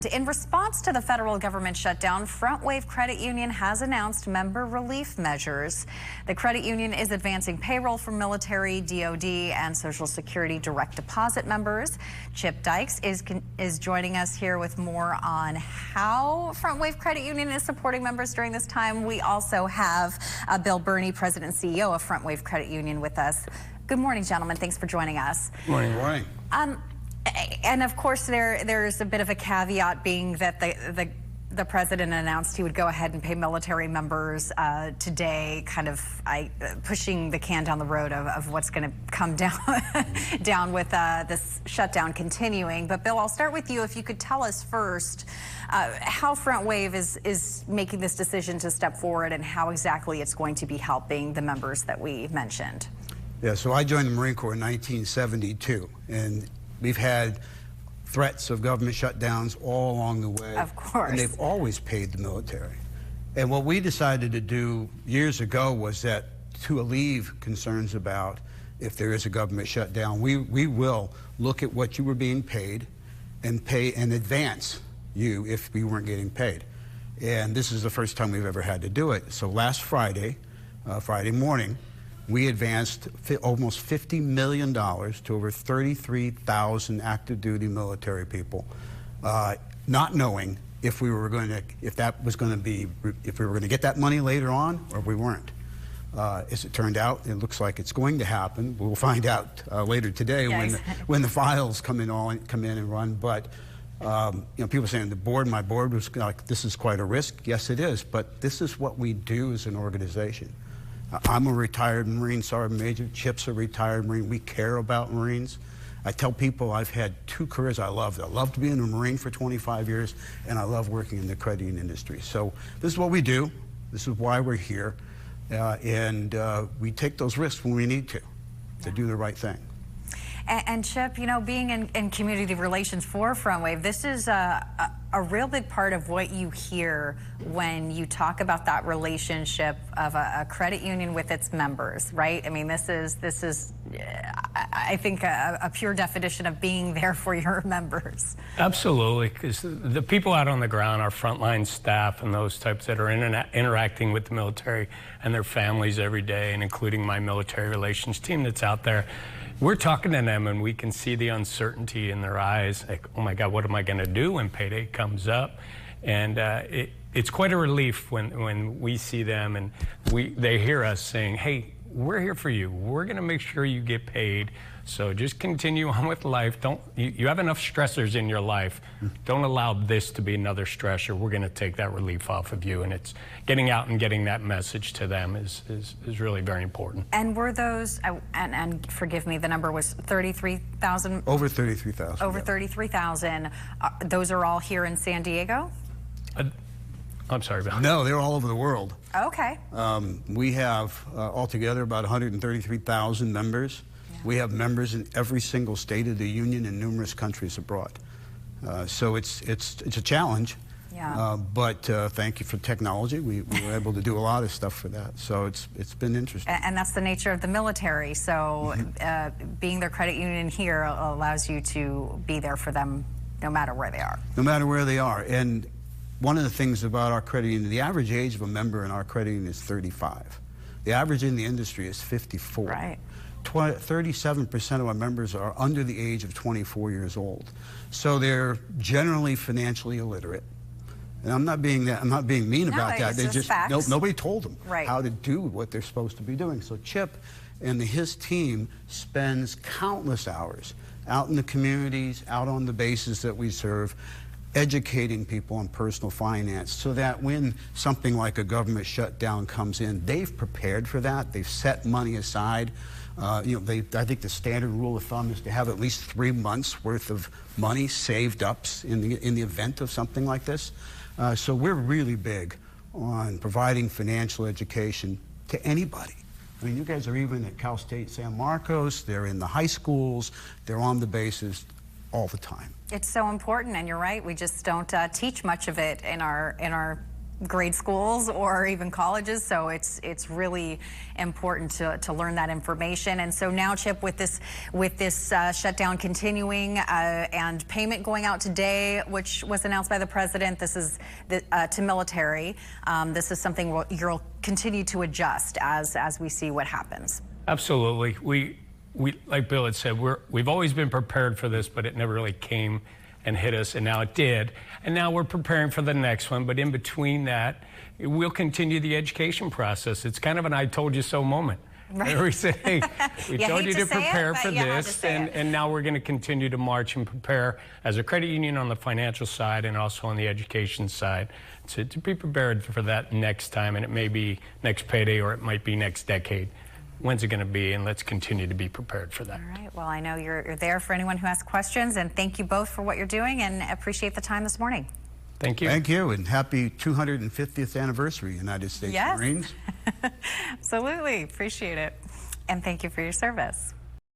In response to the federal government shutdown, Frontwave Credit Union has announced member relief measures. The credit union is advancing payroll for military, DOD, and Social Security direct deposit members. Chip Dykes is joining us here with more on how Frontwave Credit Union is supporting members during this time. We also have Bill Burney, President and CEO of Frontwave Credit Union, with us. Good morning, gentlemen. Thanks for joining us. Good morning. Good morning. And of course, there's a bit of a caveat, being that the president announced he would go ahead and pay military members today, kind of pushing the can down the road of what's going to come down with this shutdown continuing. But Bill, I'll start with you. If you could tell us first how Frontwave is making this decision to step forward and how exactly it's going to be helping the members that we mentioned. Yeah, so I joined the Marine Corps in 1972, and we've had threats of government shutdowns all along the way. Of course. And they've always paid the military. And what we decided to do years ago was that to alleviate concerns about if there is a government shutdown, we will look at what you were being paid and pay and advance you if we weren't getting paid. And this is the first time we've ever had to do it. So last Friday, Friday morning, we advanced almost $50 million to over 33,000 active duty military people, not knowing if we were going to, if we were going to get that money later on, or if we weren't. As it turned out, it looks like it's going to happen. We'll find out later today when the files come in and run. But you know, people saying my board was like, this is quite a risk. Yes, it is. But this is what we do as an organization. I'm a retired Marine Sergeant Major. Chip's a retired Marine. We care about Marines. I tell people I've had two careers I loved. I loved being a Marine for 25 years, and I love working in the credit union industry. So this is what we do. This is why we're here. And we take those risks when we need to do the right thing. And Chip, you know, being in community relations for Frontwave, this is a real big part of what you hear when you talk about that relationship of a credit union with its members, right? I mean, this is I think, a pure definition of being there for your members. Absolutely, because the people out on the ground, our frontline staff and those types that are interacting with the military and their families every day, and including my military relations team that's out there, we're talking to them and we can see the uncertainty in their eyes, like, oh my God, what am I going to do when payday comes up? And it's quite a relief when we see them and they hear us saying, hey, we're here for you. We're going to make sure you get paid. So just continue on with life. You have enough stressors in your life. Don't allow this to be another stressor. We're going to take that relief off of you. And it's getting out and getting that message to them is really very important. And were those, and forgive me, the number was 33,000? Over 33,000. Over 33,000. Those are all here in San Diego? I'm sorry, Bill. No, they're all over the world. Okay. We have altogether about 133,000 members. Yeah. We have members in every single state of the union and numerous countries abroad. So it's a challenge. Yeah. But thank you for technology. We were able to do a lot of stuff for that. So it's been interesting. And that's the nature of the military. So being their credit union here allows you to be there for them no matter where they are. No matter where they are. And one of the things about our credit union, the average age of a member in our credit union is 35. The average in the industry is 54. Right. 37% of our members are under the age of 24 years old. So they're generally financially illiterate. And I'm not being mean about that. They just nobody told them how to do what they're supposed to be doing. So Chip and his team spends countless hours out in the communities, out on the bases that we serve, educating people on personal finance so that when something like a government shutdown comes in, they've prepared for that. They've set money aside. You know, I think the standard rule of thumb is to have at least 3 months worth of money saved up in the event of something like this. So we're really big on providing financial education to anybody. I mean, you guys are even at Cal State San Marcos. They're in the high schools. They're on the bases all the time. It's so important, and you're right. We just don't teach much of it in our grade schools or even colleges, so it's really important to learn that information. And so now, Chip, with this shutdown continuing and payment going out today, which was announced by the president, this is to military. This is something you'll continue to adjust as we see what happens. Absolutely. We like Bill had said, we've always been prepared for this, but it never really came and hit us, and now it did. And now we're preparing for the next one, but in between that, we'll continue the education process. It's kind of an I told you so moment. Right. Where we say, hey, we told you to prepare for this, and now we're going to continue to march and prepare as a credit union on the financial side and also on the education side to be prepared for that next time, and it may be next payday or it might be next decade. When's it going to be? And let's continue to be prepared for that. All right. Well, I know you're there for anyone who has questions, and thank you both for what you're doing, and appreciate the time this morning. Thank you. Thank you, and happy 250th anniversary, United States Marines. Absolutely. Appreciate it. And thank you for your service.